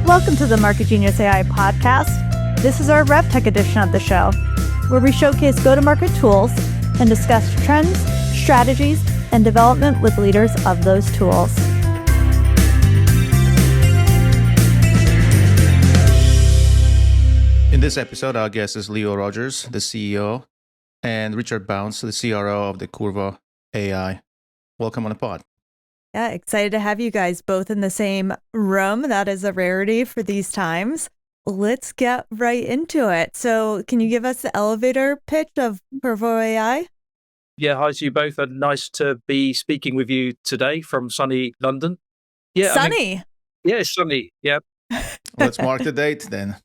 Welcome to the Market Genius AI podcast. This is our RevTech edition of the show, where we showcase go-to-market tools and discuss trends, strategies, and development with leaders of those tools. In this episode, our guest is Leo Rogers, the CEO, and Richard Bounce, the CRO of the Curvo.ai. Welcome on the pod. Yeah, excited to have you guys both in the same room. That is a rarity for these times. Let's get right into it. So can you give us the elevator pitch of Curvo.ai? Yeah, hi to you both. And nice to be speaking with you today from sunny London. Yeah, Sunny? It's sunny. Yeah. Let's mark the date then.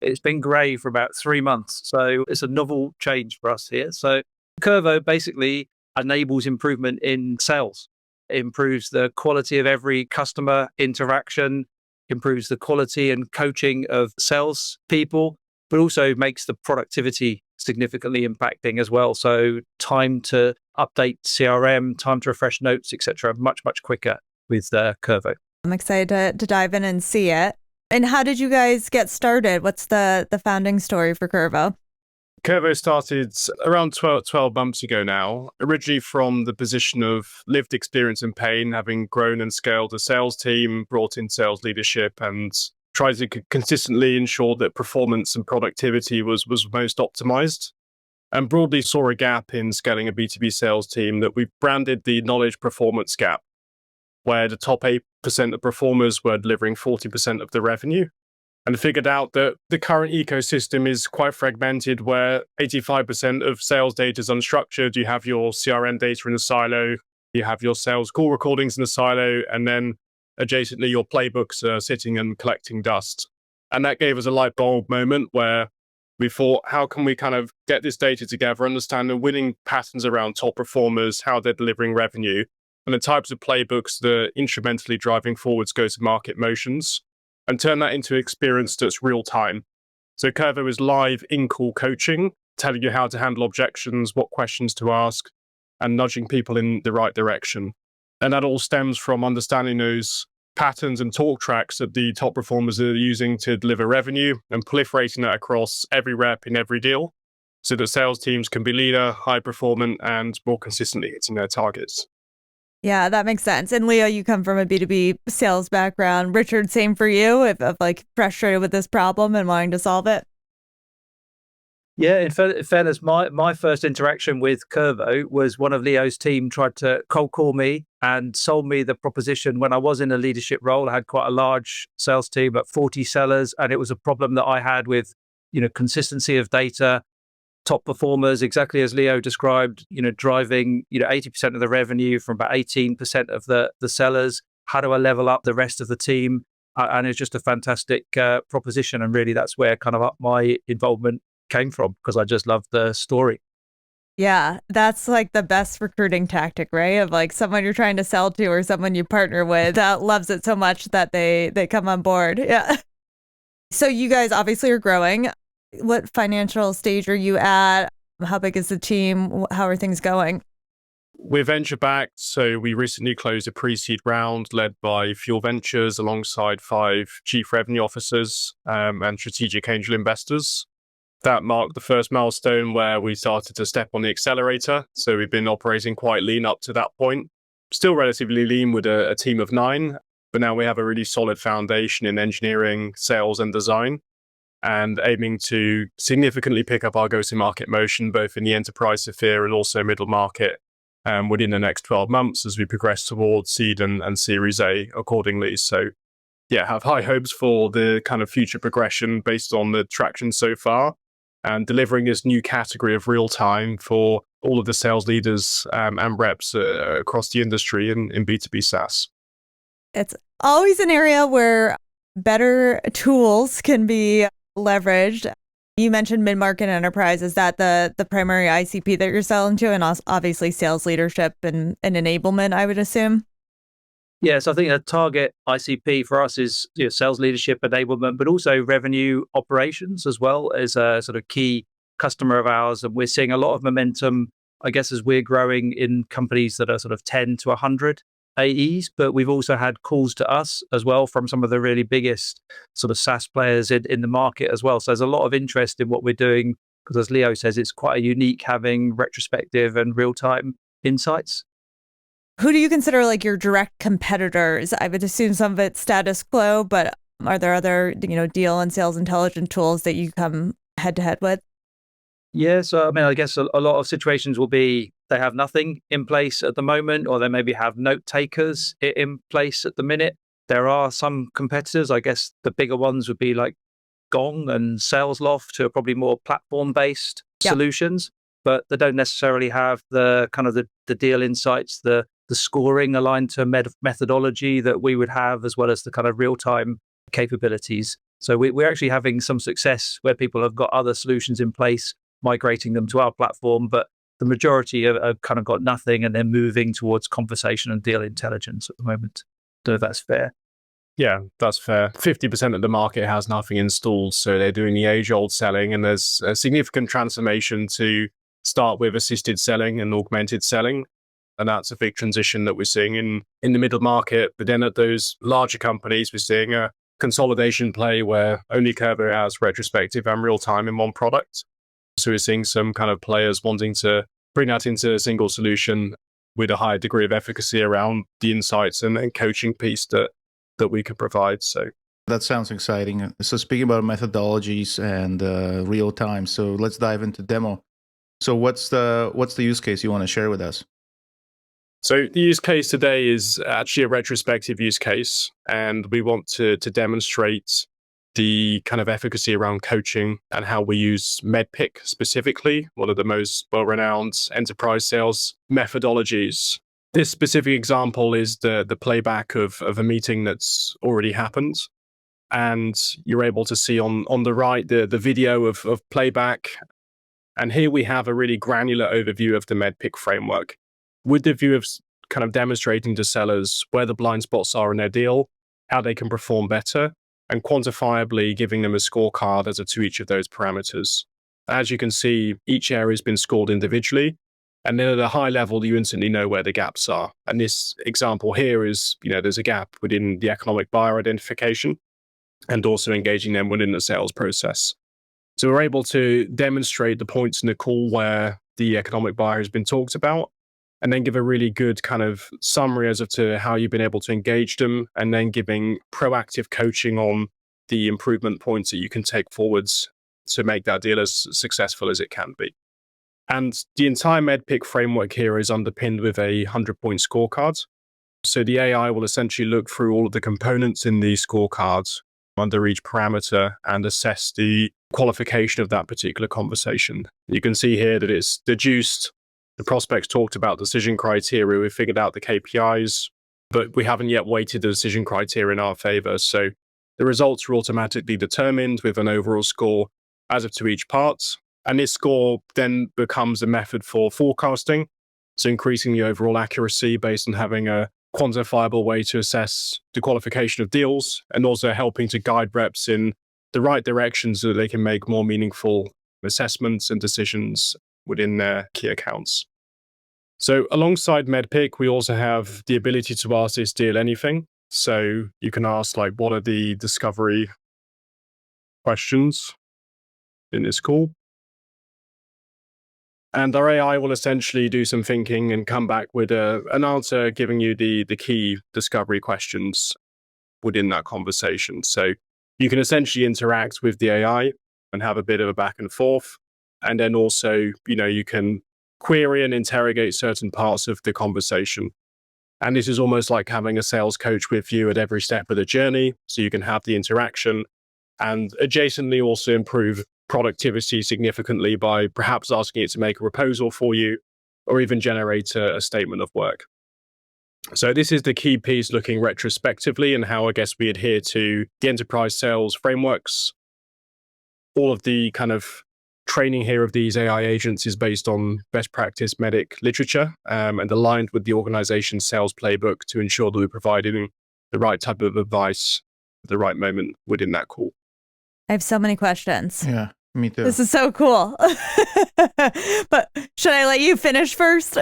It's been grey for about 3 months. So it's a novel change for us here. So Curvo basically enables improvement in sales. It improves the quality of every customer interaction, improves the quality and coaching of sales people, but also makes the productivity significantly impacting as well. So time to update CRM, time to refresh notes, etc., much quicker with Curvo. I'm excited to dive in and see it. And how did you guys get started? What's the founding story for Curvo? Curvo started around 12 months ago now, originally from the position of lived experience in pain, having grown and scaled a sales team, brought in sales leadership, and tried to consistently ensure that performance and productivity was most optimized. And broadly saw a gap in scaling a B2B sales team that we branded the knowledge performance gap, where the top 8% of performers were delivering 40% of the revenue. And figured out that the current ecosystem is quite fragmented, where 85% of sales data is unstructured. You have your CRM data in a silo, you have your sales call recordings in a silo, and then adjacently your playbooks are sitting and collecting dust. And that gave us a light bulb moment where we thought, how can we kind of get this data together, understand the winning patterns around top performers, how they're delivering revenue, and the types of playbooks that are instrumentally driving forwards go-to-market motions, and turn that into experience that's real time. So Curvo is live in-call coaching, telling you how to handle objections, what questions to ask, and nudging people in the right direction. And that all stems from understanding those patterns and talk tracks that the top performers are using to deliver revenue and proliferating that across every rep in every deal so that sales teams can be leaner, high performant, and more consistently hitting their targets. Yeah, that makes sense. And Leo, you come from a B2B sales background. Richard, same for you, of like frustrated with this problem and wanting to solve it? Yeah, in fairness, my first interaction with Curvo was one of Leo's team tried to cold call me and sold me the proposition when I was in a leadership role. I had quite a large sales team, about 40 sellers, and it was a problem that I had with, consistency of data, top performers, exactly as Leo described, driving, 80% of the revenue from about 18% of the sellers. How do I level up the rest of the team? And it's just a fantastic proposition. And really, that's where kind of my involvement came from, because I just love the story. Yeah, that's like the best recruiting tactic, right? Of like someone you're trying to sell to or someone you partner with that loves it so much that they come on board. Yeah. So you guys obviously are growing. What financial stage are you at? How big is the team? How are things going? We're venture backed, so we recently closed a pre-seed round led by Fuel Ventures alongside 5 chief revenue officers and strategic angel investors. That marked the first milestone where we started to step on the accelerator. So we've been operating quite lean up to that point. Still relatively lean with a team of 9, but now we have a really solid foundation in engineering, sales, and design, and aiming to significantly pick up our go-to-market motion, both in the enterprise sphere and also middle market within the next 12 months as we progress towards seed and Series A accordingly. So yeah, have high hopes for the kind of future progression based on the traction so far and delivering this new category of real time for all of the sales leaders and reps across the industry in B2B SaaS. It's always an area where better tools can be leveraged. You mentioned mid-market enterprise. Is that the primary ICP that you're selling to? And obviously sales leadership and enablement, I would assume? Yes, I think a target ICP for us is sales leadership enablement, but also revenue operations as well as a sort of key customer of ours. And we're seeing a lot of momentum, I guess, as we're growing in companies that are sort of 10 to 100 AEs, but we've also had calls to us as well from some of the really biggest sort of SaaS players in the market as well. So there's a lot of interest in what we're doing because, as Leo says, it's quite a unique having retrospective and real-time insights. Who do you consider like your direct competitors? I would assume some of it's status quo, but are there other, deal and sales intelligence tools that you come head to head with? Yeah, so I mean, I guess a lot of situations will be they have nothing in place at the moment, or they maybe have note takers in place at the minute. There are some competitors, I guess the bigger ones would be like Gong and SalesLoft, who are probably more platform-based solutions, but they don't necessarily have the kind of the deal insights, the scoring aligned to methodology that we would have, as well as the kind of real-time capabilities. So we're actually having some success where people have got other solutions in place, migrating them to our platform, but the majority have kind of got nothing, and they're moving towards conversation and deal intelligence at the moment. Don't know if that's fair. Yeah, that's fair. 50% of the market has nothing installed, so they're doing the age-old selling, and there's a significant transformation to start with assisted selling and augmented selling. And that's a big transition that we're seeing in the middle market. But then at those larger companies, we're seeing a consolidation play where only Curvo has retrospective and real-time in one product. So we're seeing some kind of players wanting to bring that into a single solution with a higher degree of efficacy around the insights and coaching piece that we can provide. So that sounds exciting. So speaking about methodologies and real time, so let's dive into demo. So what's the use case you want to share with us? So the use case today is actually a retrospective use case, and we want to demonstrate the kind of efficacy around coaching and how we use MEDPIC specifically, one of the most well-renowned enterprise sales methodologies. This specific example is the playback of a meeting that's already happened. And you're able to see on the right the video of playback. And here we have a really granular overview of the MEDPIC framework, with the view of kind of demonstrating to sellers where the blind spots are in their deal, how they can perform better, and quantifiably giving them a scorecard as to each of those parameters. As you can see, each area has been scored individually, and then at a high level, you instantly know where the gaps are. And this example here is, there's a gap within the economic buyer identification and also engaging them within the sales process. So we're able to demonstrate the points in the call where the economic buyer has been talked about, and then give a really good kind of summary as to how you've been able to engage them, and then giving proactive coaching on the improvement points that you can take forwards to make that deal as successful as it can be. And the entire MEDPIC framework here is underpinned with a 100-point scorecard. So the AI will essentially look through all of the components in the scorecard under each parameter and assess the qualification of that particular conversation. You can see here that it's deduced. The prospects talked about decision criteria. We figured out the KPIs, but we haven't yet weighted the decision criteria in our favor. So the results are automatically determined with an overall score as of to each part. And this score then becomes a method for forecasting. So increasing the overall accuracy based on having a quantifiable way to assess the qualification of deals, and also helping to guide reps in the right direction so that they can make more meaningful assessments and decisions within their key accounts. So alongside MEDPIC, we also have the ability to ask this deal anything. So you can ask, like, what are the discovery questions in this call? And our AI will essentially do some thinking and come back with an answer, giving you the key discovery questions within that conversation. So you can essentially interact with the AI and have a bit of a back and forth. And then also, you can query and interrogate certain parts of the conversation. And this is almost like having a sales coach with you at every step of the journey. So you can have the interaction and adjacently also improve productivity significantly by perhaps asking it to make a proposal for you or even generate a statement of work. So this is the key piece, looking retrospectively and how I guess we adhere to the enterprise sales frameworks. All of the kind of training here of these AI agents is based on best practice MEDPIC literature and aligned with the organization's sales playbook to ensure that we're providing the right type of advice at the right moment within that call. I have so many questions. Yeah, me too. This is so cool. But should I let you finish first?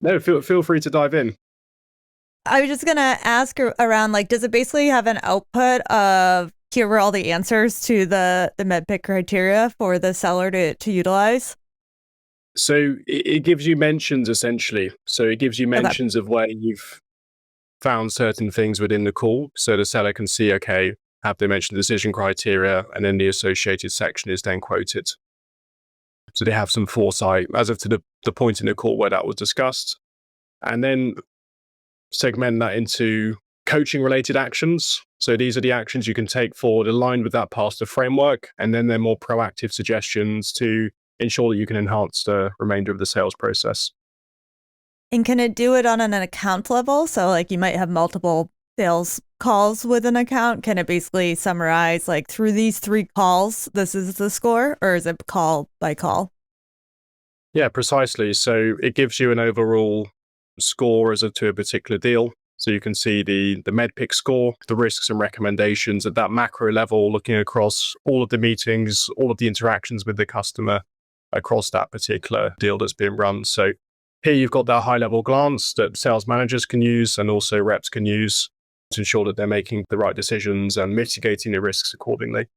No, feel free to dive in. I was just going to ask around, like, does it basically have an output of here were all the answers to the MedPick criteria for the seller to utilize? So it gives you mentions, essentially. So it gives you mentions of where you've found certain things within the call. So the seller can see, okay, have they mentioned the decision criteria? And then the associated section is then quoted. So they have some foresight as of to the point in the call where that was discussed. And then segment that into coaching related actions. So these are the actions you can take forward aligned with that pastor framework. And then they're more proactive suggestions to ensure that you can enhance the remainder of the sales process. And can it do it on an account level? So like you might have multiple sales calls with an account. Can it basically summarize like through these 3 calls, this is the score, or is it call by call? Yeah, precisely. So it gives you an overall score as to a particular deal. So you can see the MedPick score, the risks and recommendations at that macro level, looking across all of the meetings, all of the interactions with the customer across that particular deal that's being run. So here you've got that high level glance that sales managers can use and also reps can use to ensure that they're making the right decisions and mitigating the risks accordingly.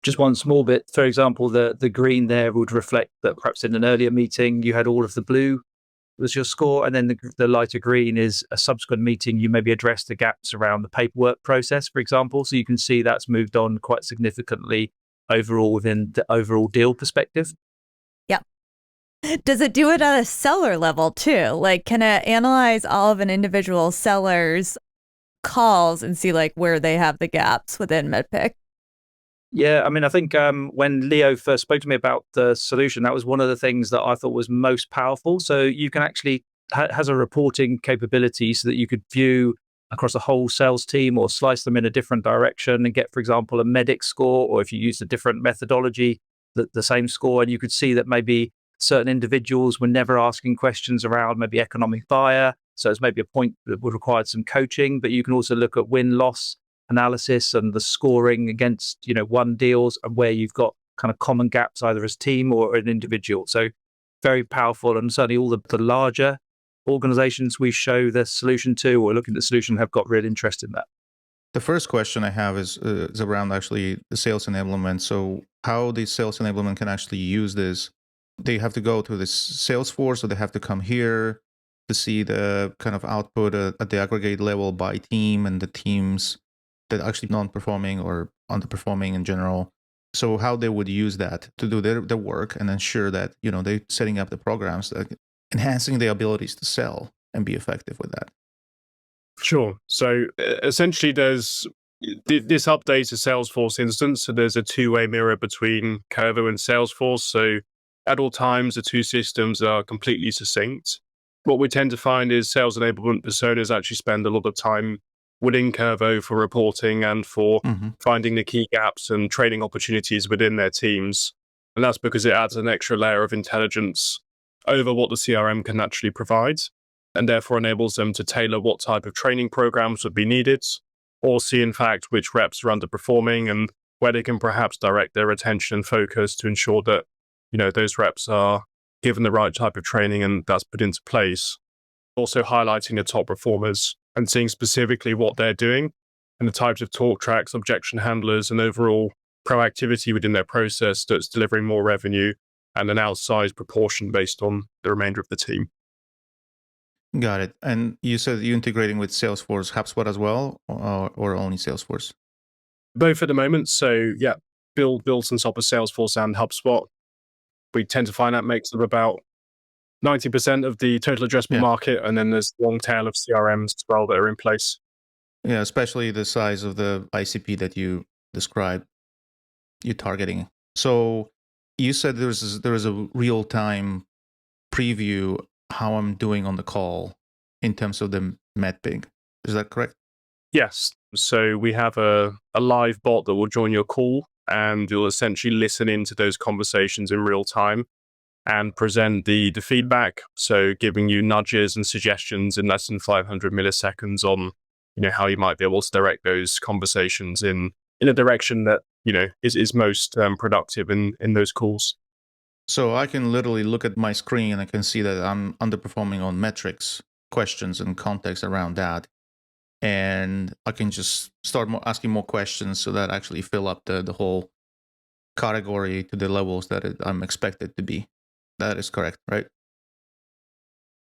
Just one small bit, for example, the green there would reflect that perhaps in an earlier meeting you had all of the blue was your score, and then the lighter green is a subsequent meeting you maybe address the gaps around the paperwork process, for example. So you can see that's moved on quite significantly overall within the overall deal perspective. Yep. Does it do it at a seller level too? Like, can it analyze all of an individual seller's calls and see like where they have the gaps within MedPick? Yeah, I mean, I think when Leo first spoke to me about the solution, that was one of the things that I thought was most powerful. So you can actually has a reporting capability so that you could view across a whole sales team or slice them in a different direction and get, for example, a medic score, or if you used a different methodology, the same score. And you could see that maybe certain individuals were never asking questions around maybe economic buyer. So it's maybe a point that would require some coaching, but you can also look at win-loss analysis and the scoring against, won deals and where you've got kind of common gaps either as team or an individual. So very powerful, and certainly all the larger organizations we show the solution to or looking at the solution have got real interest in that. The first question I have is around actually the sales enablement. So how the sales enablement can actually use this? They have to go to this Salesforce, or they have to come here to see the kind of output at the aggregate level by team and the teams that are actually non-performing or underperforming in general. So how they would use that to do their work and ensure that, they're setting up the programs, enhancing their abilities to sell and be effective with that. Sure. So essentially this updates a Salesforce instance. So there's a two-way mirror between Curvo and Salesforce. So at all times, the two systems are completely succinct. What we tend to find is sales enablement personas actually spend a lot of time within Curvo for reporting and for finding the key gaps and training opportunities within their teams. And that's because it adds an extra layer of intelligence over what the CRM can naturally provide, and therefore enables them to tailor what type of training programs would be needed, or see in fact which reps are underperforming and where they can perhaps direct their attention and focus to ensure that, those reps are given the right type of training and that's put into place. Also highlighting the top performers and seeing specifically what they're doing and the types of talk tracks, objection handlers, and overall proactivity within their process that's delivering more revenue and an outsized proportion based on the remainder of the team. Got it. And you said you're integrating with Salesforce, HubSpot as well, or only Salesforce? Both at the moment. So yeah, built on top of Salesforce and HubSpot. We tend to find that makes up about 90% of the total addressable market, and then there's a long tail of CRMs as well that are in place. Yeah, especially the size of the ICP that you described you're targeting. So you said there is a real-time preview how I'm doing on the call in terms of the MedPick. Is that correct? Yes. So we have a live bot that will join your call, and you'll essentially listen into those conversations in real time and present the feedback. So giving you nudges and suggestions in less than 500 milliseconds on, how you might be able to direct those conversations in a direction that, is most productive in those calls. So I can literally look at my screen and I can see that I'm underperforming on metrics questions and context around that. And I can just start asking more questions so that I actually fill up the whole category to the levels that I'm expected to be. That is correct, right?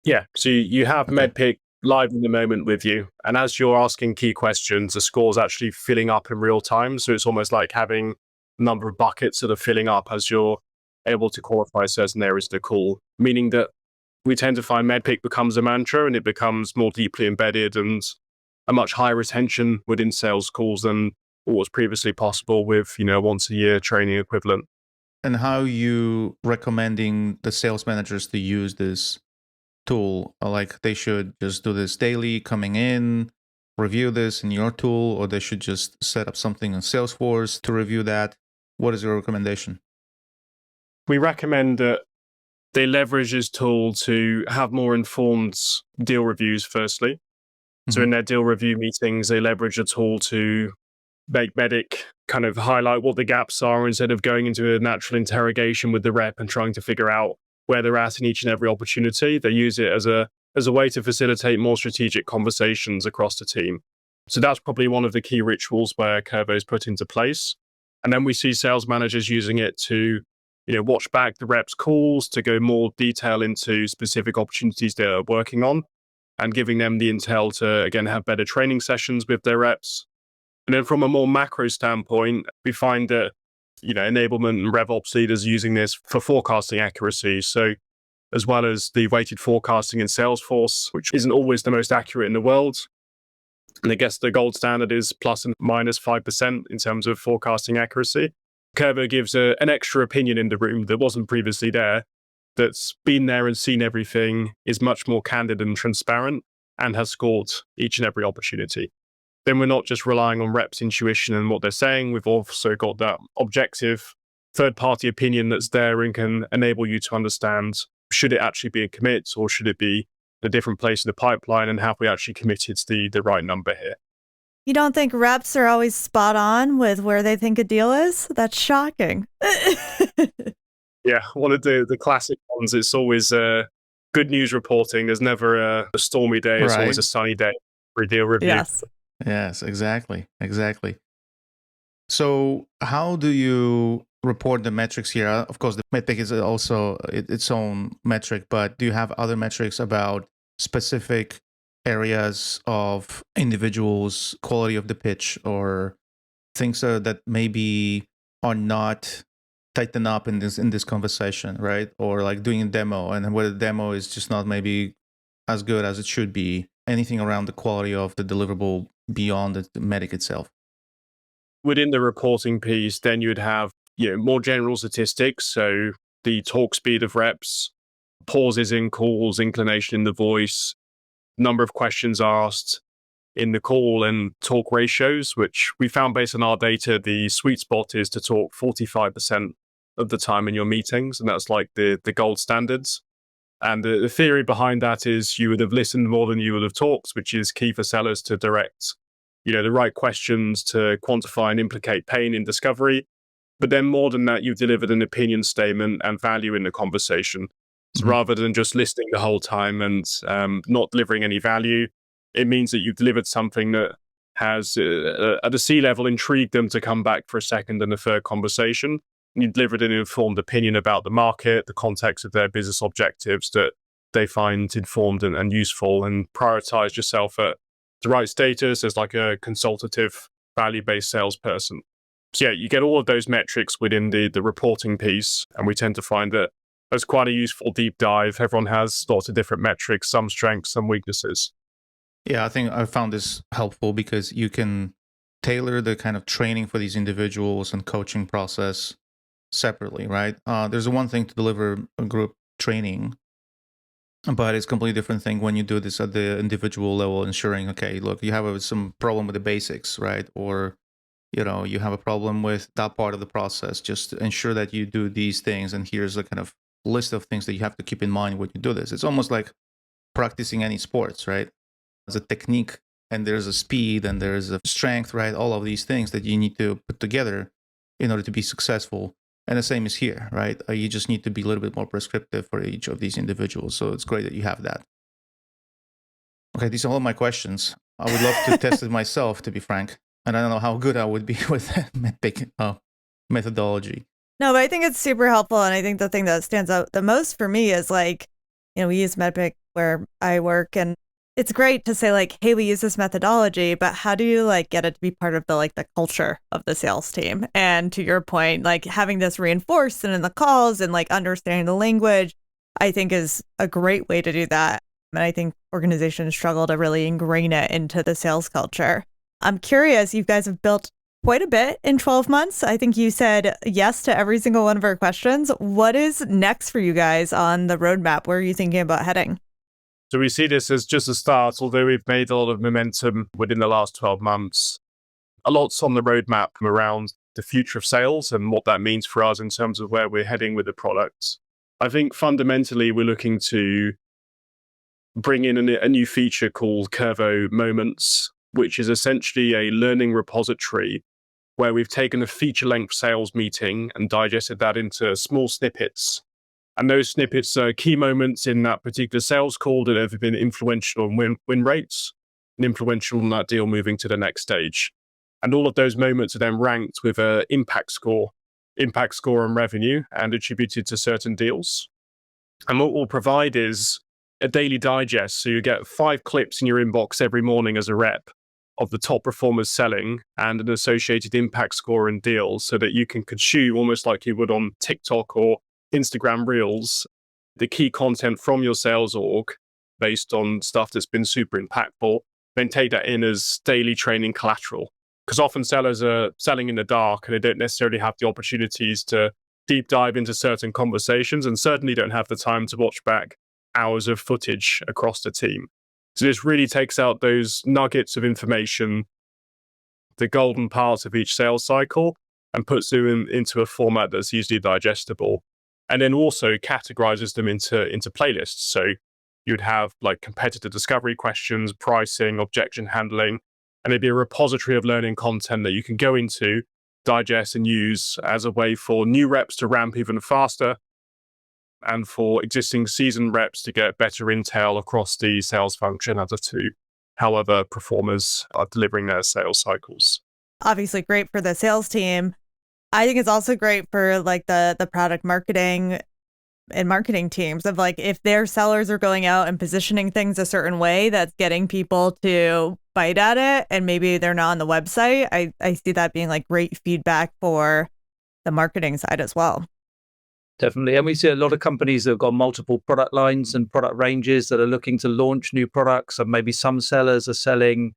Yeah. So you have Okay. MedPick live in the moment with you. And as you're asking key questions, the score's actually filling up in real time. So it's almost like having a number of buckets that are filling up as you're able to qualify certain areas of the call, meaning that we tend to find MedPick becomes a mantra and it becomes more deeply embedded and a much higher retention within sales calls than what was previously possible with, once a year training equivalent. And how you recommending the sales managers to use this tool? Like they should just do this daily, coming in, review this in your tool, or they should just set up something in Salesforce to review that? What is your recommendation? We recommend that they leverage this tool to have more informed deal reviews, firstly. So in their deal review meetings, they leverage a tool to make Medic kind of highlight what the gaps are instead of going into a natural interrogation with the rep and trying to figure out where they're at in each and every opportunity. They use it as a way to facilitate more strategic conversations across the team. So that's probably one of the key rituals where Curvo is put into place. And then we see sales managers using it to watch back the reps' calls, to go more detail into specific opportunities they're working on, and giving them the intel to, again, have better training sessions with their reps. And then from a more macro standpoint, we find that, enablement and RevOps leaders using this for forecasting accuracy. So as well as the weighted forecasting in Salesforce, which isn't always the most accurate in the world. And I guess the gold standard is plus and minus 5% in terms of forecasting accuracy. Curvo gives an extra opinion in the room that wasn't previously there, that's been there and seen everything, is much more candid and transparent, and has scored each and every opportunity. Then we're not just relying on reps' intuition and what they're saying. We've also got that objective third-party opinion that's there and can enable you to understand, should it actually be a commit or should it be a different place in the pipeline, and have we actually committed the right number here? You don't think reps are always spot on with where they think a deal is? That's shocking. Yeah, one of the classic ones. It's always good news reporting. There's never a stormy day. It's always a sunny day for a deal review. Yes, exactly. So how do you report the metrics here? Of course, the metric is also its own metric, but do you have other metrics about specific areas of individuals' quality of the pitch, or things that maybe are not tightened up in this conversation, right? Or like doing a demo, and where the demo is just not maybe as good as it should be? Anything around the quality of the deliverable beyond the medic itself? Within the reporting piece, then you'd have more general statistics. So the talk speed of reps, pauses in calls, inclination in the voice, number of questions asked in the call, and talk ratios, which we found based on our data, the sweet spot is to talk 45% of the time in your meetings. And that's like the gold standards. And the theory behind that is you would have listened more than you would have talked, which is key for sellers to direct, the right questions to quantify and implicate pain in discovery. But then more than that, you've delivered an opinion statement and value in the conversation. So rather than just listening the whole time and not delivering any value, it means that you've delivered something that has, at a C level, intrigued them to come back for a second and a third conversation. And you delivered an informed opinion about the market, the context of their business objectives that they find informed and useful, and prioritized yourself at the right status as like a consultative, value-based salesperson. So yeah, you get all of those metrics within the reporting piece, and we tend to find that that's quite a useful deep dive. Everyone has lots of different metrics, some strengths, some weaknesses. Yeah, I think I found this helpful because you can tailor the kind of training for these individuals and coaching process separately, right? There's one thing to deliver a group training, but it's a completely different thing when you do this at the individual level, ensuring, okay, look, you have some problem with the basics, right? Or, you have a problem with that part of the process. Just ensure that you do these things, and here's a kind of list of things that you have to keep in mind when you do this. It's almost like practicing any sports, right? There's a technique, and there's a speed, and there's a strength, right? All of these things that you need to put together in order to be successful. And the same is here, right? You just need to be a little bit more prescriptive for each of these individuals. So it's great that you have that. Okay, these are all my questions. I would love to test it myself, to be frank. And I don't know how good I would be with that methodology. No, but I think it's super helpful. And I think the thing that stands out the most for me is like, we use Medpic where I work, and it's great to say like, hey, we use this methodology, but how do you like get it to be part of the culture of the sales team? And to your point, like having this reinforced and in the calls and like understanding the language, I think is a great way to do that. And I think organizations struggle to really ingrain it into the sales culture. I'm curious, you guys have built quite a bit in 12 months. I think you said yes to every single one of our questions. What is next for you guys on the roadmap? Where are you thinking about heading? So we see this as just a start, although we've made a lot of momentum within the last 12 months. A lot's on the roadmap around the future of sales and what that means for us in terms of where we're heading with the products. I think fundamentally we're looking to bring in a new feature called Curvo Moments, which is essentially a learning repository where we've taken a feature-length sales meeting and digested that into small snippets. And those snippets are key moments in that particular sales call that have been influential on win rates and influential on that deal moving to the next stage. And all of those moments are then ranked with an impact score on revenue and attributed to certain deals. And what we'll provide is a daily digest. So you get 5 clips in your inbox every morning as a rep of the top performers selling and an associated impact score and deals so that you can consume almost like you would on TikTok or Instagram Reels, the key content from your sales org based on stuff that's been super impactful, then take that in as daily training collateral. Because often sellers are selling in the dark and they don't necessarily have the opportunities to deep dive into certain conversations and certainly don't have the time to watch back hours of footage across the team. So this really takes out those nuggets of information, the golden parts of each sales cycle, and puts them into a format that's easily digestible. And then also categorizes them into playlists. So you'd have like competitor discovery questions, pricing, objection handling, and it'd be a repository of learning content that you can go into, digest, and use as a way for new reps to ramp even faster and for existing seasoned reps to get better intel across the sales function as to how other performers are delivering their sales cycles. Obviously great for the sales team. I think it's also great for like the product marketing and marketing teams of like if their sellers are going out and positioning things a certain way that's getting people to bite at it and maybe they're not on the website. I see that being like great feedback for the marketing side as well. Definitely. And we see a lot of companies that have got multiple product lines and product ranges that are looking to launch new products. And maybe some sellers are selling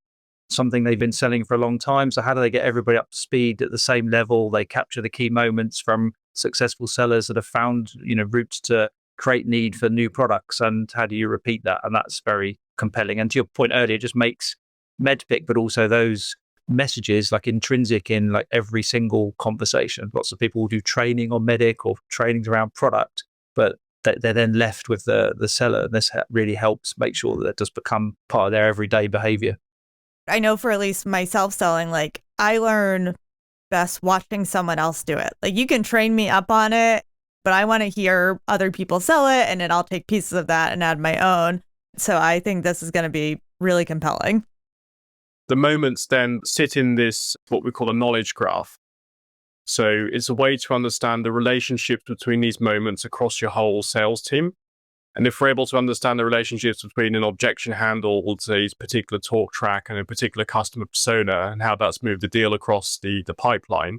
something they've been selling for a long time. So how do they get everybody up to speed at the same level? They capture the key moments from successful sellers that have found, routes to create need for new products. And how do you repeat that? And that's very compelling. And to your point earlier, it just makes Medpic, but also those messages like intrinsic in like every single conversation. Lots of people will do training on Medic or trainings around product, but they're then left with the seller. And this really helps make sure that it does become part of their everyday behavior. I know for at least myself selling, like I learn best watching someone else do it. Like you can train me up on it, but I want to hear other people sell it and then I'll take pieces of that and add my own. So I think this is going to be really compelling. The moments then sit in this, what we call a knowledge graph. So it's a way to understand the relationships between these moments across your whole sales team. And if we're able to understand the relationships between an objection handled, a particular talk track and a particular customer persona and how that's moved the deal across the pipeline,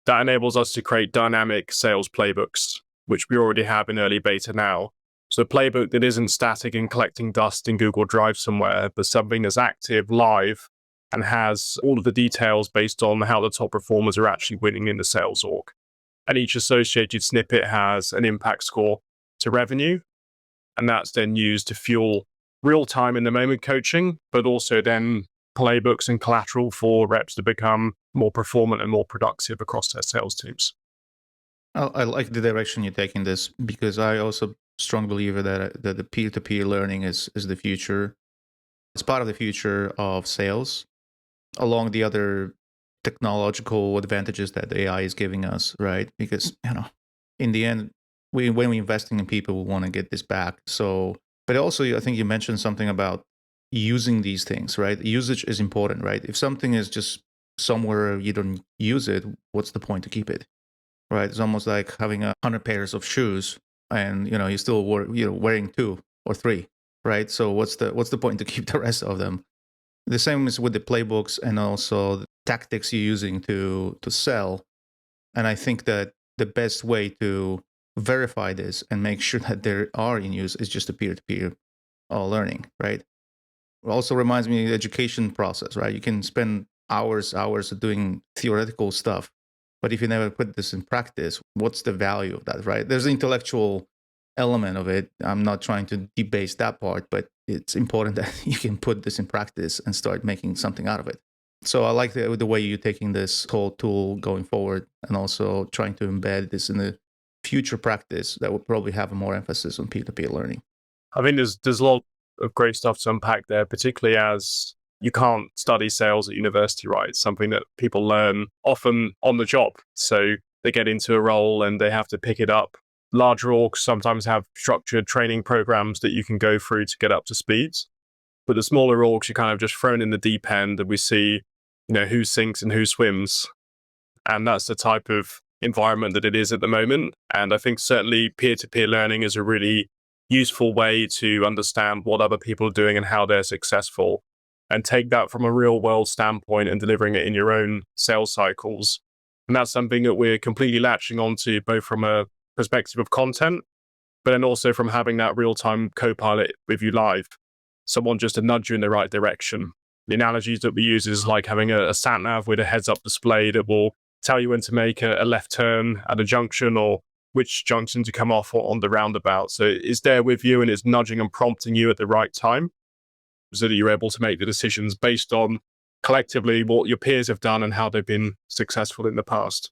that enables us to create dynamic sales playbooks, which we already have in early beta now. So a playbook that isn't static and collecting dust in Google Drive somewhere, but something that's active, live, and has all of the details based on how the top performers are actually winning in the sales org. And each associated snippet has an impact score to revenue. And that's then used to fuel real-time in the moment coaching, but also then playbooks and collateral for reps to become more performant and more productive across their sales teams. I like the direction you're taking this because I also strong believer that the peer-to-peer learning is the future. It's part of the future of sales, along the other technological advantages that the AI is giving us, right? Because, in the end, when we're investing in people, we want to get this back. So, but also, I think you mentioned something about, using these things, right? Usage is important, right? If something is just somewhere you don't use it, what's the point to keep it, right? It's almost like having 100 pairs of shoes and you're still wearing 2 or 3, right? So what's the point to keep the rest of them? The same is with the playbooks and also the tactics you're using to sell. And I think that the best way to verify this and make sure that they are in use is just a peer-to-peer learning, right? It also reminds me of the education process, right? You can spend hours doing theoretical stuff, but if you never put this in practice, what's the value of that, right? There's an intellectual element of it. I'm not trying to debase that part, but it's important that you can put this in practice and start making something out of it. So I like the way you're taking this whole tool going forward and also trying to embed this in the future practice that will probably have a more emphasis on peer-to-peer learning. I think there's a lot of great stuff to unpack there, particularly as you can't study sales at university, right? It's something that people learn often on the job. So they get into a role and they have to pick it up. Larger orgs sometimes have structured training programs that you can go through to get up to speed. But the smaller orgs, you're kind of just thrown in the deep end and we see, who sinks and who swims. And that's the type of environment that it is at the moment. And I think certainly peer-to-peer learning is a really useful way to understand what other people are doing and how they're successful, and take that from a real world standpoint and delivering it in your own sales cycles. And that's something that we're completely latching onto, both from a perspective of content, but then also from having that real-time co-pilot with you live, someone just to nudge you in the right direction. The analogies that we use is like having a sat nav with a heads-up display that will tell you when to make a left turn at a junction or which junction to come off on the roundabout. So it's there with you and it's nudging and prompting you at the right time so that you're able to make the decisions based on collectively what your peers have done and how they've been successful in the past.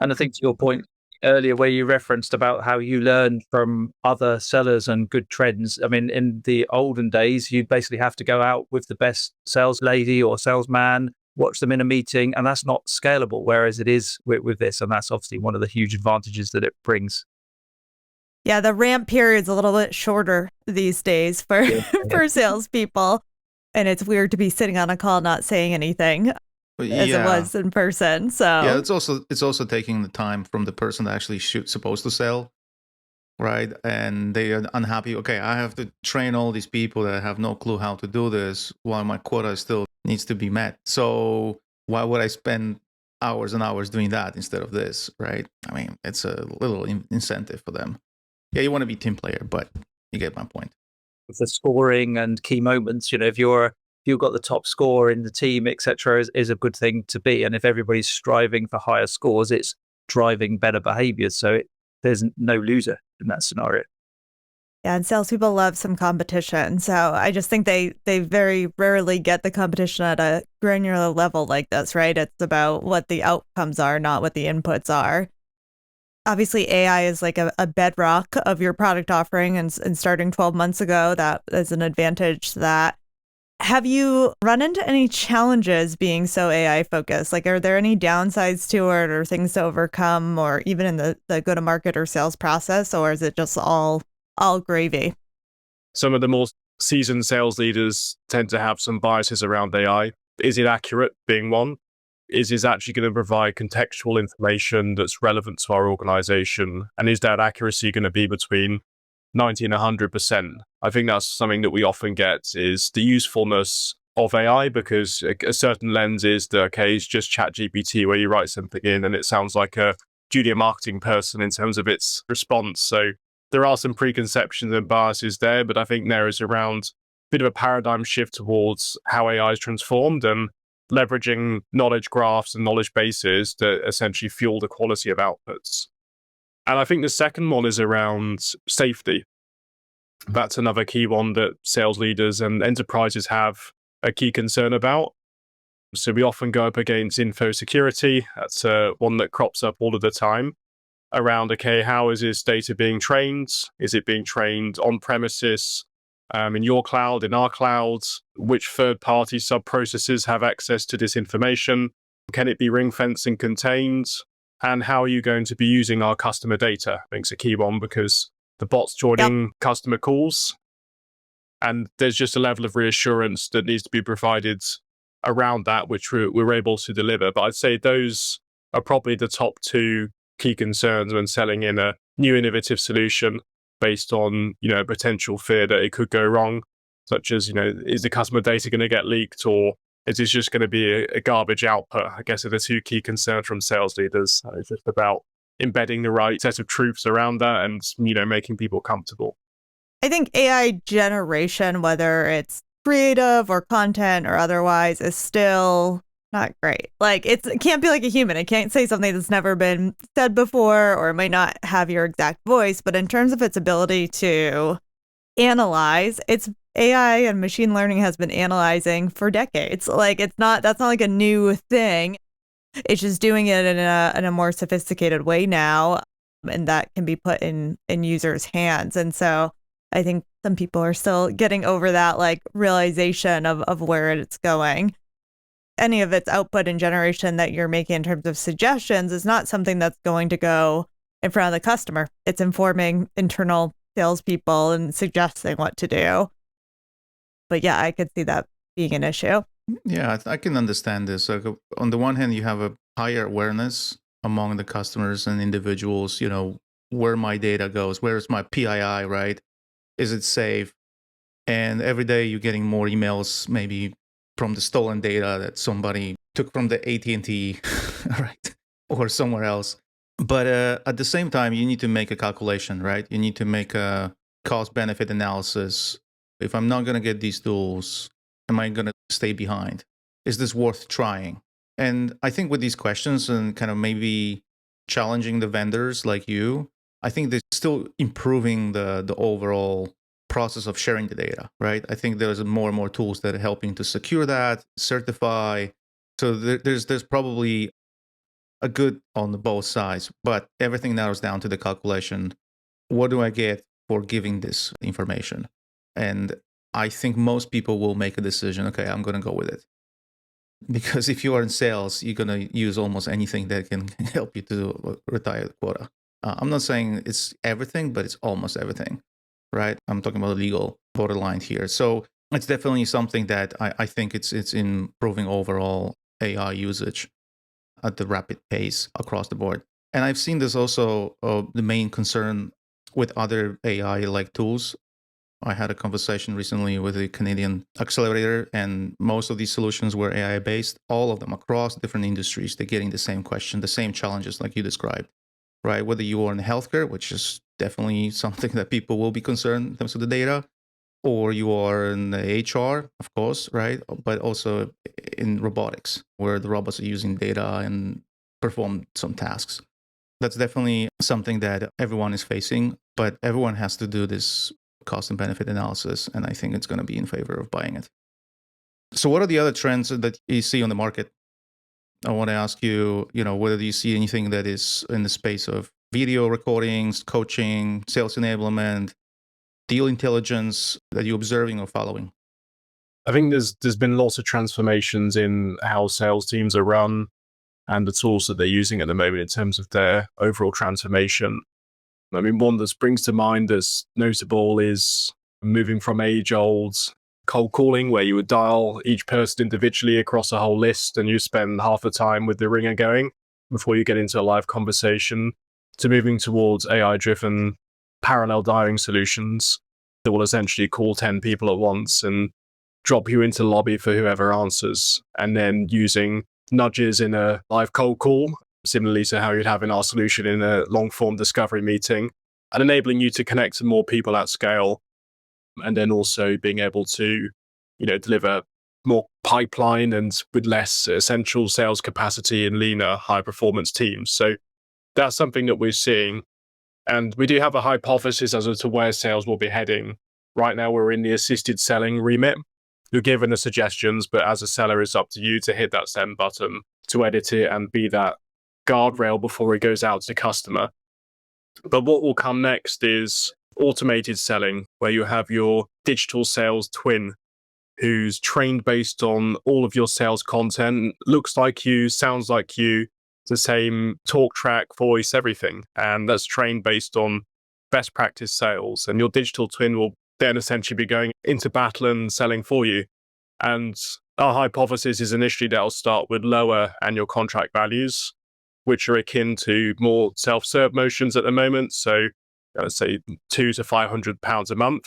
And I think to your point earlier where you referenced about how you learn from other sellers and good trends. I mean, in the olden days, you'd basically have to go out with the best sales lady or salesman, watch them in a meeting, and that's not scalable, whereas it is with this. And that's obviously one of the huge advantages that it brings. Yeah, the ramp period's a little bit shorter these days for, for salespeople. And it's weird to be sitting on a call not saying anything as it was in person. So yeah, it's also taking the time from the person that actually supposed to sell, right? And they are unhappy. Okay, I have to train all these people that have no clue how to do this while my quota still needs to be met. So why would I spend hours and hours doing that instead of this, right? I mean, it's a little incentive for them. Yeah, you want to be team player, but you get my point. With the scoring and key moments, if you've got the top score in the team, etc., is a good thing to be. And if everybody's striving for higher scores, it's driving better behaviors. So there's no loser in that scenario. Yeah, and salespeople love some competition. So I just think they very rarely get the competition at a granular level like this, right? It's about what the outcomes are, not what the inputs are. Obviously, AI is like a bedrock of your product offering, and starting 12 months ago, that is an advantage to that. Have you run into any challenges being so AI focused? Like, are there any downsides to it or things to overcome, or even in the go-to-market or sales process, or is it just all gravy? Some of the more seasoned sales leaders tend to have some biases around AI. Is it accurate, being one? Is it actually going to provide contextual information that's relevant to our organization? And is that accuracy going to be between 90 and 100%? I think that's something that we often get, is the usefulness of AI, because a certain lens is that, okay, it's just ChatGPT where you write something in and it sounds like a junior marketing person in terms of its response. So there are some preconceptions and biases there, but I think there is around a bit of a paradigm shift towards how AI is transformed and leveraging knowledge graphs and knowledge bases that essentially fuel the quality of outputs. And I think the second one is around safety. That's another key one that sales leaders and enterprises have a key concern about. So we often go up against info security. That's one that crops up all of the time around, okay, how is this data being trained? Is it being trained on premises, in your cloud, in our clouds? Which third-party sub-processes have access to this information? Can it be ring-fenced and contained? And how are you going to be using our customer data? I think it's a key one, because the bots joining customer calls And there's just a level of reassurance that needs to be provided around that, which we're able to deliver. But I'd say those are probably the top two key concerns when selling in a new innovative solution based on, potential fear that it could go wrong, such as, is the customer data going to get leaked, or is this just going to be a garbage output? I guess are the two key concerns from sales leaders. It's just about embedding the right set of truths around that and, making people comfortable. I think AI generation, whether it's creative or content or otherwise, is still not great. Like it can't be like a human. It can't say something that's never been said before, or it might not have your exact voice. But in terms of its ability to analyze, it's AI and machine learning has been analyzing for decades. Like that's not like a new thing. It's just doing it in a more sophisticated way now, and that can be put in users' hands. And so I think some people are still getting over that like realization of where it's going. Any of its output and generation that you're making in terms of suggestions is not something that's going to go in front of the customer. It's informing internal salespeople and suggesting what to do. But yeah, I could see that being an issue. Yeah, I can understand this. Like, on the one hand, you have a higher awareness among the customers and individuals, where my data goes, where's my PII, right? Is it safe? And every day you're getting more emails, maybe from the stolen data that somebody took from the AT&T, right? Or somewhere else. But at the same time, you need to make a calculation, right? You need to make a cost-benefit analysis. If I'm not going to get these tools, am I going to stay behind? Is this worth trying? And I think with these questions and kind of maybe challenging the vendors like you, I think they're still improving the overall process of sharing the data, right? I think there's more and more tools that are helping to secure that, certify. So there's probably a good on both sides, but everything narrows down to the calculation. What do I get for giving this information? And I think most people will make a decision, okay, I'm going to go with it. Because if you are in sales, you're going to use almost anything that can help you to retire the quota. I'm not saying it's everything, but it's almost everything, right? I'm talking about the legal borderline here. So it's definitely something that I think it's improving overall AI usage at the rapid pace across the board. And I've seen this also, the main concern with other AI-like tools. I had a conversation recently with a Canadian accelerator, and most of these solutions were AI-based. All of them across different industries, they're getting the same question, the same challenges like you described, right? Whether you are in healthcare, which is definitely something that people will be concerned in terms of the data, or you are in the HR, of course, right? But also in robotics, where the robots are using data and perform some tasks. That's definitely something that everyone is facing, but everyone has to do this cost and benefit analysis, and I think it's going to be in favor of buying it. So what are the other trends that you see on the market? I want to ask you, whether you see anything that is in the space of video recordings, coaching, sales enablement, deal intelligence that you're observing or following? I think there's been lots of transformations in how sales teams are run and the tools that they're using at the moment in terms of their overall transformation. I mean, one that springs to mind as notable is moving from age-old cold calling, where you would dial each person individually across a whole list and you spend half the time with the ringer going before you get into a live conversation, to moving towards AI-driven parallel dialing solutions that will essentially call 10 people at once and drop you into the lobby for whoever answers, and then using nudges in a live cold call, similarly to how you'd have in our solution in a long-form discovery meeting, and enabling you to connect to more people at scale, and then also being able to, deliver more pipeline and with less essential sales capacity and leaner, high-performance teams. So that's something that we're seeing. And we do have a hypothesis as to where sales will be heading. Right now, we're in the assisted selling remit. You're given the suggestions, but as a seller, it's up to you to hit that send button, to edit it and be that guardrail before it goes out to the customer. But what will come next is automated selling, where you have your digital sales twin, who's trained based on all of your sales content, looks like you, sounds like you, the same talk track, voice, everything. And that's trained based on best practice sales. And your digital twin will then essentially be going into battle and selling for you. And our hypothesis is initially that'll start with lower annual contract values, which are akin to more self-serve motions at the moment. So let's say £200 to £500 a month.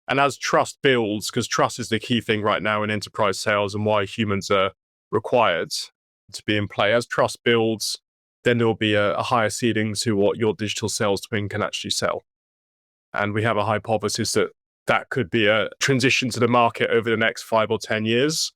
And as trust builds, because trust is the key thing right now in enterprise sales and why humans are required to be in play, as trust builds, then there will be a higher ceiling to what your digital sales twin can actually sell. And we have a hypothesis that that could be a transition to the market over the next 5 or 10 years.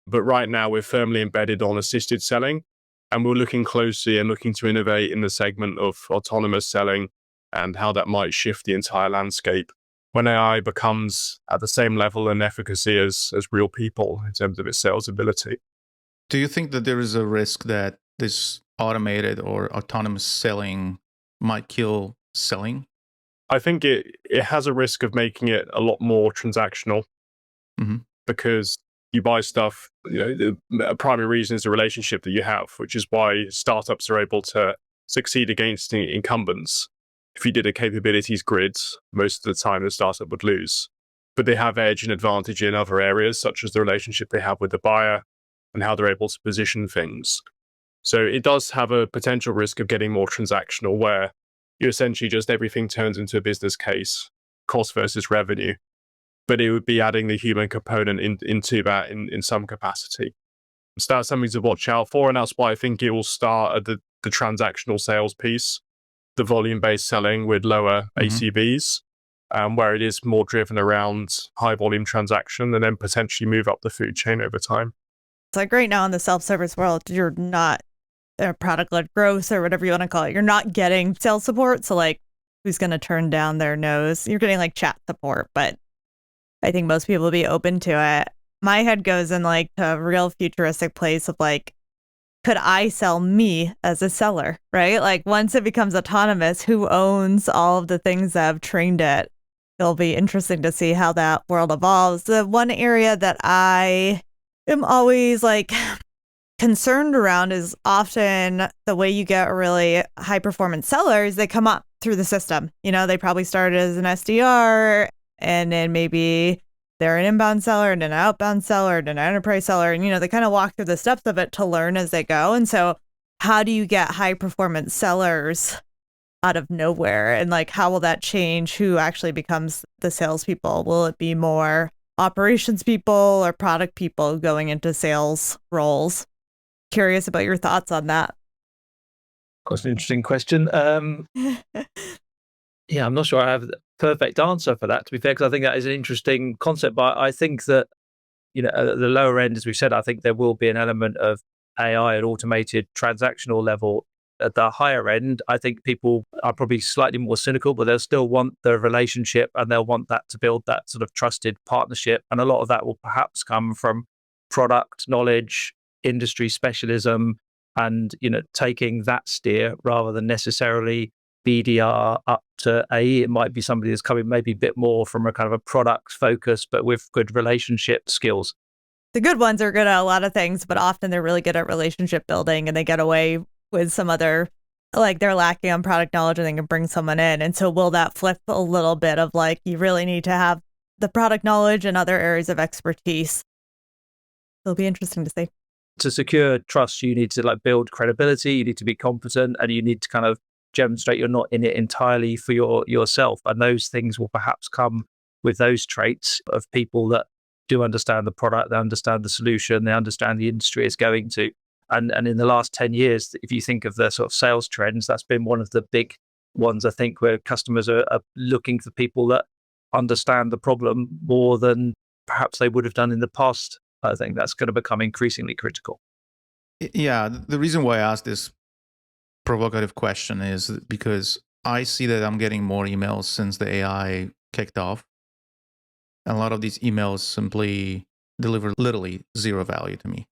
But right now, we're firmly embedded on assisted selling, and we're looking closely and looking to innovate in the segment of autonomous selling and how that might shift the entire landscape when AI becomes at the same level and efficacy as real people in terms of its sales ability. Do you think that there is a risk that this automated or autonomous selling might kill selling? I think it has a risk of making it a lot more transactional because you buy stuff, the primary reason is the relationship that you have, which is why startups are able to succeed against the incumbents. If you did a capabilities grid, most of the time the startup would lose. But they have edge and advantage in other areas, such as the relationship they have with the buyer and how they're able to position things. So it does have a potential risk of getting more transactional, where you essentially just everything turns into a business case, cost versus revenue. But it would be adding the human component into that in some capacity. So that's something to watch out for. And that's why I think it will start at the transactional sales piece, the volume-based selling with lower ACVs, where it is more driven around high volume transaction and then potentially move up the food chain over time. It's like right now in the self-service world, you're not product-led growth or whatever you want to call it. You're not getting sales support. So like, who's going to turn down their nose? You're getting like chat support, but I think most people will be open to it. My head goes in like a real futuristic place of like, could I sell me as a seller, right? Like once it becomes autonomous, who owns all of the things that have trained it? It'll be interesting to see how that world evolves. The one area that I am always like concerned around is often the way you get a really high performance sellers, they come up through the system. They probably started as an SDR and then maybe they're an inbound seller and an outbound seller and an enterprise seller. And, they kind of walk through the steps of it to learn as they go. And so how do you get high performance sellers out of nowhere? And like, how will that change who actually becomes the salespeople? Will it be more operations people or product people going into sales roles? Curious about your thoughts on that. That's an interesting question. Yeah, I'm not sure I have the perfect answer for that, to be fair, because I think that is an interesting concept. But I think that, at the lower end, as we said, I think there will be an element of AI at automated transactional level. At the higher end, I think people are probably slightly more cynical, but they'll still want the relationship and they'll want that to build that sort of trusted partnership. And a lot of that will perhaps come from product knowledge, industry specialism, and taking that steer rather than necessarily BDR up to AE. It might be somebody that's coming maybe a bit more from a kind of a product focus, but with good relationship skills. The good ones are good at a lot of things, but often they're really good at relationship building and they get away with some other, like they're lacking on product knowledge and they can bring someone in. And so will that flip a little bit of like, you really need to have the product knowledge and other areas of expertise? It'll be interesting to see. To secure trust, you need to like build credibility, you need to be competent, and you need to kind of demonstrate you're not in it entirely for yourself. And those things will perhaps come with those traits of people that do understand the product, they understand the solution, they understand the industry it's going to. And in the last 10 years, if you think of the sort of sales trends, that's been one of the big ones, I think, where customers are looking for people that understand the problem more than perhaps they would have done in the past. I think that's going to become increasingly critical. Yeah, the reason why I asked this provocative question is because I see that I'm getting more emails since the AI kicked off. And a lot of these emails simply deliver literally zero value to me.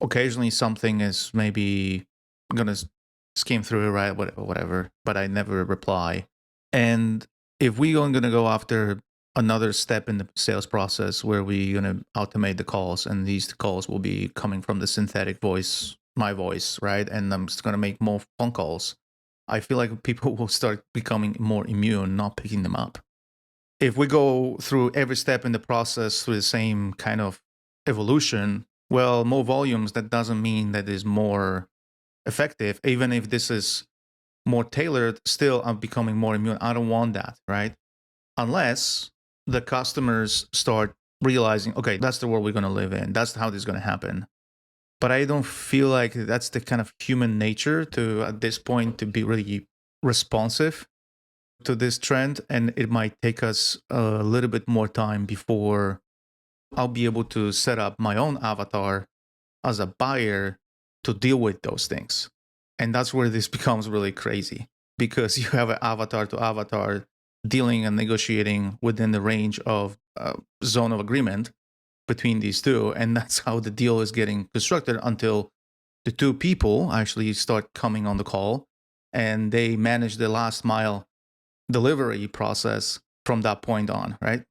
Occasionally something is maybe going to skim through, right, whatever, but I never reply. And if we're going to go after another step in the sales process where we're going to automate the calls, and these calls will be coming from the synthetic voice, my voice, right? And I'm just going to make more phone calls. I feel like people will start becoming more immune, not picking them up. if we go through every step in the process through the same kind of evolution, well, more volumes, that doesn't mean that is more effective. Even if this is more tailored, still I'm becoming more immune. I don't want that, right? Unless the customers start realizing, okay, that's the world we're going to live in. That's how this is going to happen. But I don't feel like that's the kind of human nature to, at this point, to be really responsive to this trend. And it might take us a little bit more time before I'll be able to set up my own avatar as a buyer to deal with those things. And that's where this becomes really crazy, because you have an avatar to avatar dealing and negotiating within the range of zone of agreement between these two. And that's how the deal is getting constructed until the two people actually start coming on the call and they manage the last mile delivery process from that point on, right?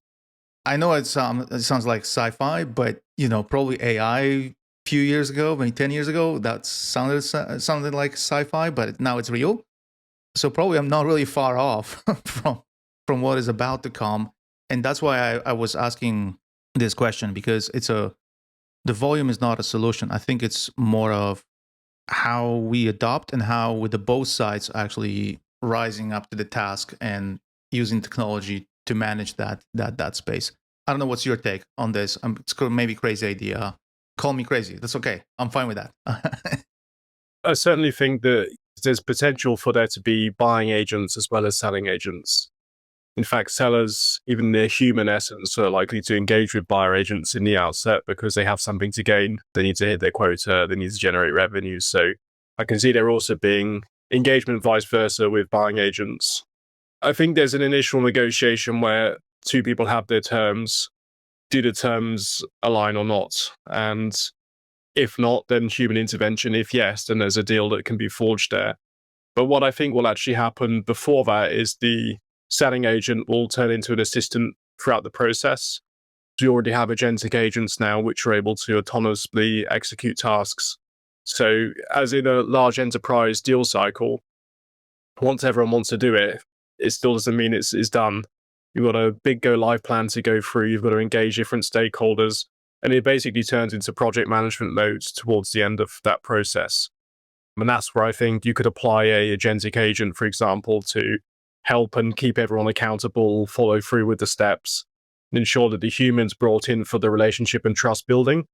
I know it sounds like sci-fi, but probably AI a few years ago, maybe 10 years ago, that sounded like sci-fi, but now it's real. So probably I'm not really far off from what is about to come. And that's why I was asking this question, because the volume is not a solution. I think it's more of how we adopt and how with the both sides actually rising up to the task and using technology to manage that space. I don't know what's your take on this. It's maybe a crazy idea. Call me crazy. That's okay. I'm fine with that. I certainly think that there's potential for there to be buying agents as well as selling agents. In fact, sellers, even their human essence, are likely to engage with buyer agents in the outset because they have something to gain. They need to hit their quota. They need to generate revenue. So I can see there also being engagement vice versa with buying agents. I think there's an initial negotiation where two people have their terms. Do the terms align or not? And if not, then human intervention. If yes, then there's a deal that can be forged there. But what I think will actually happen before that is the selling agent will turn into an assistant throughout the process. We already have agentic agents now which are able to autonomously execute tasks. So as in a large enterprise deal cycle, once everyone wants to do it, it still doesn't mean it's done. You've got a big go live plan to go through. You've got to engage different stakeholders. And it basically turns into project management mode towards the end of that process. And that's where I think you could apply a agentic agent, for example, to help and keep everyone accountable, follow through with the steps, and ensure that the human's brought in for the relationship and trust building,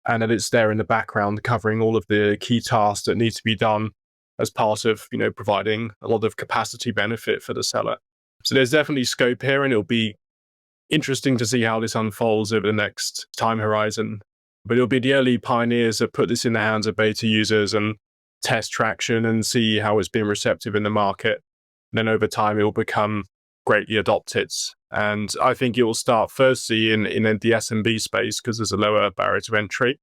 and that it's there in the background covering all of the key tasks that need to be done as part of, providing a lot of capacity benefit for the seller. So there's definitely scope here, and it'll be interesting to see how this unfolds over the next time horizon. But it'll be the early pioneers that put this in the hands of beta users and test traction and see how it's been receptive in the market. And then over time, it will become greatly adopted. And I think it will start firstly in the SMB space because there's a lower barrier to entry.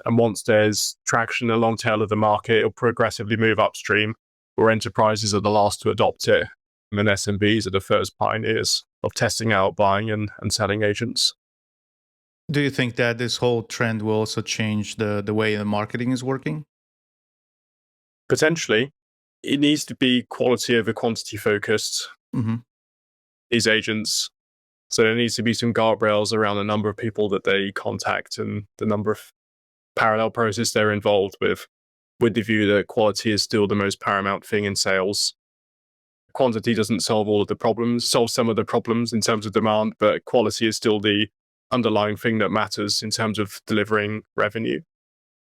And once there's traction in the long tail of the market, it'll progressively move upstream, where enterprises are the last to adopt it. And then SMBs are the first pioneers of testing out buying and selling agents. Do you think that this whole trend will also change the way the marketing is working? Potentially. It needs to be quality over quantity focused, these agents. So there needs to be some guardrails around the number of people that they contact and the number of parallel process they're involved with the view that quality is still the most paramount thing in sales. Quantity doesn't solve all of the problems, solves some of the problems in terms of demand, but quality is still the underlying thing that matters in terms of delivering revenue.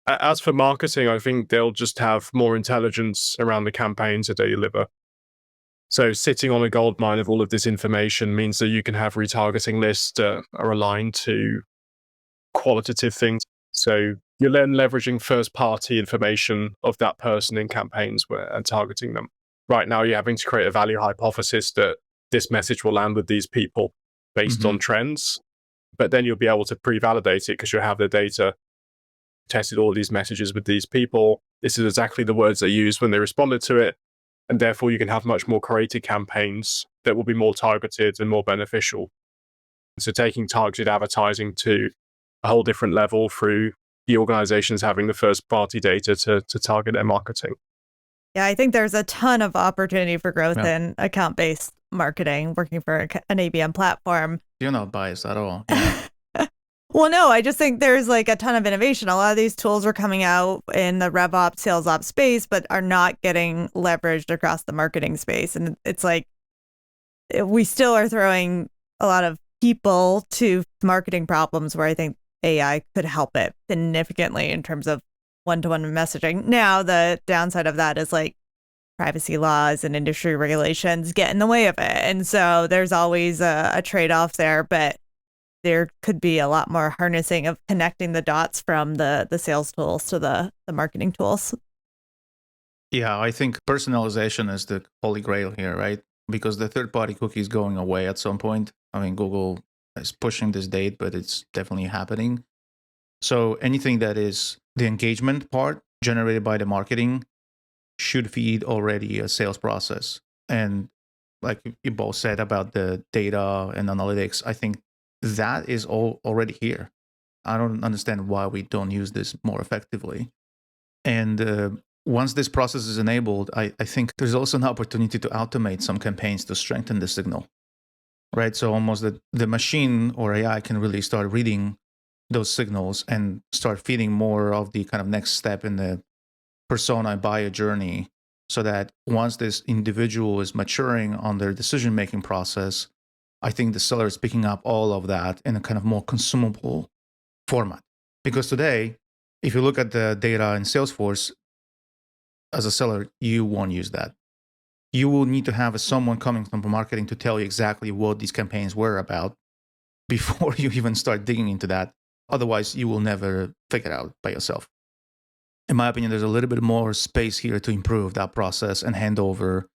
As for marketing, I think they'll just have more intelligence around the campaigns that they deliver. So sitting on a gold mine of all of this information means that you can have retargeting lists that are aligned to qualitative things. So you're then leveraging first-party information of that person in campaigns and targeting them. Right now, you're having to create a value hypothesis that this message will land with these people based on trends. But then you'll be able to pre-validate it because you'll have the data, tested all these messages with these people. This is exactly the words they used when they responded to it. And therefore, you can have much more curated campaigns that will be more targeted and more beneficial. So taking targeted advertising to a whole different level through the organizations having the first-party data to target their marketing. Yeah, I think there's a ton of opportunity for growth in account-based marketing, working for an ABM platform. You're not biased at all. Yeah. Well, no, I just think there's like a ton of innovation. A lot of these tools are coming out in the RevOps, sales ops space, but are not getting leveraged across the marketing space. And it's like we still are throwing a lot of people to marketing problems where I think AI could help it significantly in terms of one-to-one messaging. Now, the downside of that is like privacy laws and industry regulations get in the way of it. And so there's always a trade-off there, but there could be a lot more harnessing of connecting the dots from the sales tools to the marketing tools. Yeah, I think personalization is the holy grail here, right? Because the third-party cookie is going away at some point. I mean, Google is pushing this date, but it's definitely happening. So anything that is the engagement part generated by the marketing should feed already a sales process. And like you both said about the data and analytics, I think that is all already here. I don't understand why we don't use this more effectively. And once this process is enabled, I think there's also an opportunity to automate some campaigns to strengthen the signal, right? So almost the machine or AI can really start reading those signals and start feeding more of the kind of next step in the persona buyer journey, so that once this individual is maturing on their decision-making process, I think the seller is picking up all of that in a kind of more consumable format. Because today, if you look at the data in Salesforce, as a seller, you won't use that. You will need to have someone coming from marketing to tell you exactly what these campaigns were about before you even start digging into that. Otherwise, you will never figure it out by yourself. In my opinion, there's a little bit more space here to improve that process and hand over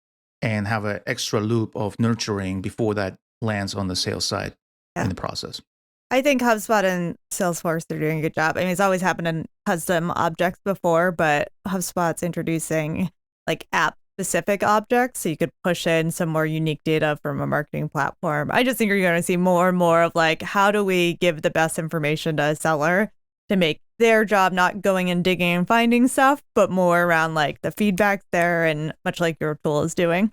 and have an extra loop of nurturing before that lands on the sales side in the process. I think HubSpot and Salesforce are doing a good job. I mean, it's always happened in custom objects before, but HubSpot's introducing like app-specific objects, so you could push in some more unique data from a marketing platform. I just think you're going to see more and more of like, how do we give the best information to a seller to make their job not going and digging and finding stuff, but more around like the feedback there, and much like your tool is doing.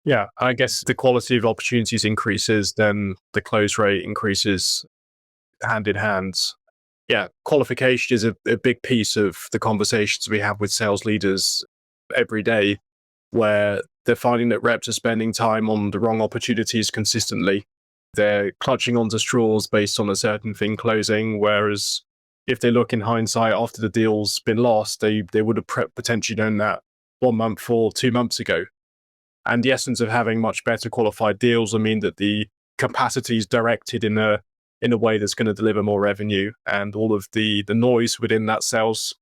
Yeah, I guess the quality of opportunities increases, then the close rate increases hand in hand. Yeah, qualification is a big piece of the conversations we have with sales leaders every day, where they're finding that reps are spending time on the wrong opportunities consistently. They're clutching onto straws based on a certain thing closing, whereas if they look in hindsight after the deal's been lost, they would have potentially known that 1 month or 2 months ago. And the essence of having much better qualified deals will mean that the capacity is directed in a way that's going to deliver more revenue, and all of the noise within that sales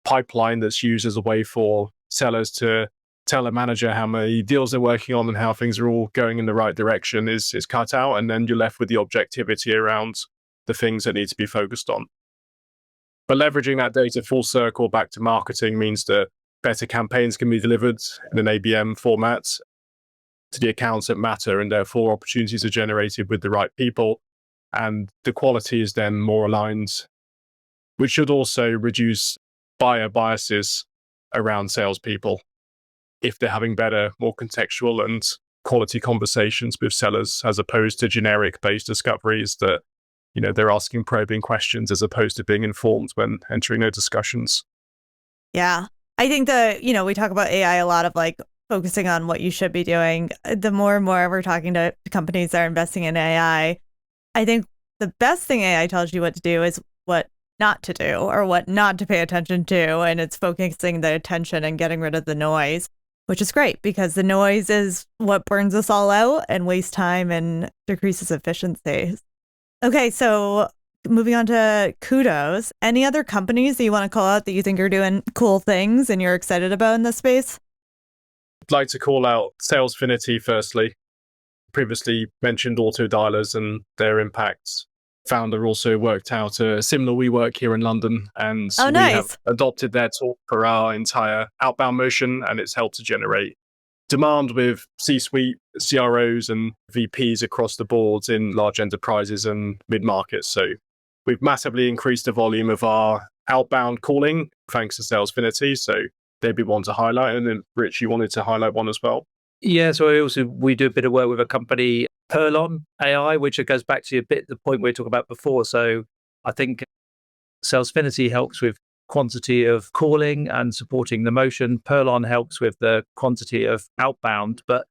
pipeline that's used as a way for sellers to tell a manager how many deals they're working on and how things are all going in the right direction is cut out, and then you're left with the objectivity around the things that need to be focused on. But leveraging that data full circle back to marketing means that better campaigns can be delivered in an ABM format to the accounts that matter, and therefore opportunities are generated with the right people, and the quality is then more aligned, which should also reduce buyer biases around salespeople if they're having better, more contextual and quality conversations with sellers, as opposed to generic based discoveries that, you know, they're asking probing questions as opposed to being informed when entering their discussions. Yeah. I think that, you know, we talk about AI a lot of like focusing on what you should be doing. The more and more we're talking to companies that are investing in AI, I think the best thing AI tells you what to do is what not to do or what not to pay attention to. And it's focusing the attention and getting rid of the noise, which is great because the noise is what burns us all out and wastes time and decreases efficiency. Okay, so moving on to kudos. Any other companies that you want to call out that you think are doing cool things and you're excited about in this space? I'd like to call out Salesfinity firstly. Previously mentioned auto dialers and their impacts. Founder also worked out a similar WeWork here in London, and we have adopted their tool for our entire outbound motion, and it's helped to generate demand with C-suite, CROs and VPs across the board in large enterprises and mid-markets. So we've massively increased the volume of our outbound calling thanks to Salesfinity. So they'd be one to highlight. And then Rich, you wanted to highlight one as well? Yeah, so we do a bit of work with a company, Curvo.ai, which goes back to a bit the point we were talking about before. So I think Salesfinity helps with quantity of calling and supporting the motion. Curvo helps with the quantity of outbound, but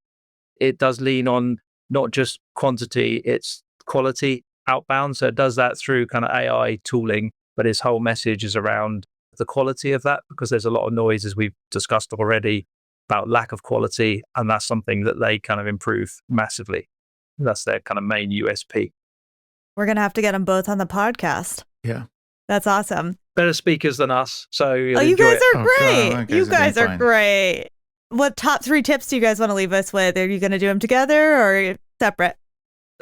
it does lean on not just quantity, it's quality outbound. So it does that through kind of AI tooling, but its whole message is around the quality of that, because there's a lot of noise, as we've discussed already, about lack of quality. And that's something that they kind of improve massively. That's their kind of main USP. We're going to have to get them both on the podcast. Yeah. That's awesome. Better speakers than us. So you guys are great. God, you guys are great. What top 3 tips do you guys want to leave us with? Are you going to do them together or separate?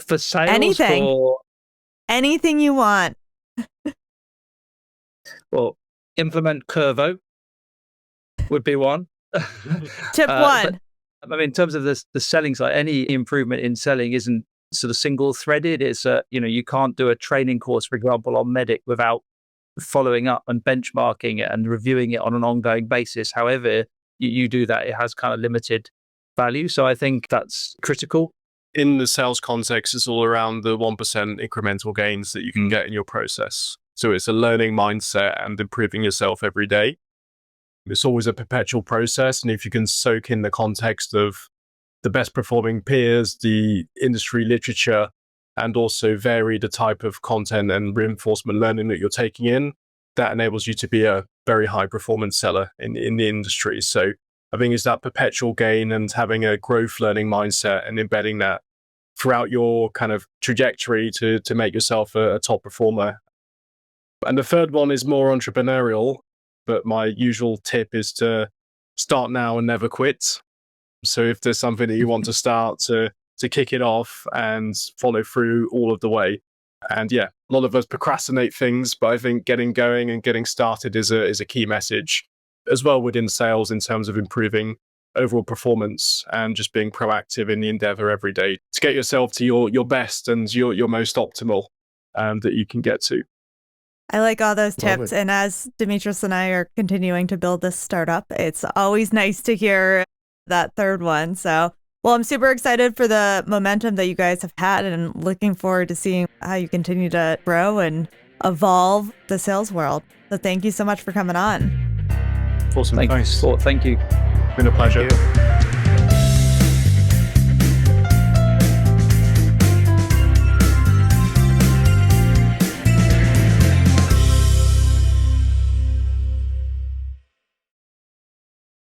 For sales, anything. Anything you want. Well, implement Curvo would be one. Tip 1. But, I mean, in terms of the selling side, any improvement in selling isn't sort of single threaded. It's you can't do a training course, for example, on Medic without following up and benchmarking it and reviewing it on an ongoing basis. However you do that, it has kind of limited value. So I think that's critical. In the sales context, it's all around the 1% incremental gains that you can get in your process. So it's a learning mindset and improving yourself every day. It's always a perpetual process. And if you can soak in the context of the best performing peers, the industry literature, and also vary the type of content and reinforcement learning that you're taking in, that enables you to be a very high performance seller in the industry. So I think it's that perpetual gain and having a growth learning mindset and embedding that throughout your kind of trajectory to make yourself a top performer. And the third one is more entrepreneurial, but my usual tip is to start now and never quit. So if there's something that you want to start, to kick it off and follow through all of the way. And yeah, a lot of us procrastinate things, but I think getting going and getting started is a key message as well within sales in terms of improving overall performance and just being proactive in the endeavor every day to get yourself to your best and your most optimal that you can get to. I like all those tips. And as Demetrius and I are continuing to build this startup, it's always nice to hear that third one. So, well, I'm super excited for the momentum that you guys have had and looking forward to seeing how you continue to grow and evolve the sales world. So thank you so much for coming on. Awesome. Thank you. It's been a pleasure. Thank you.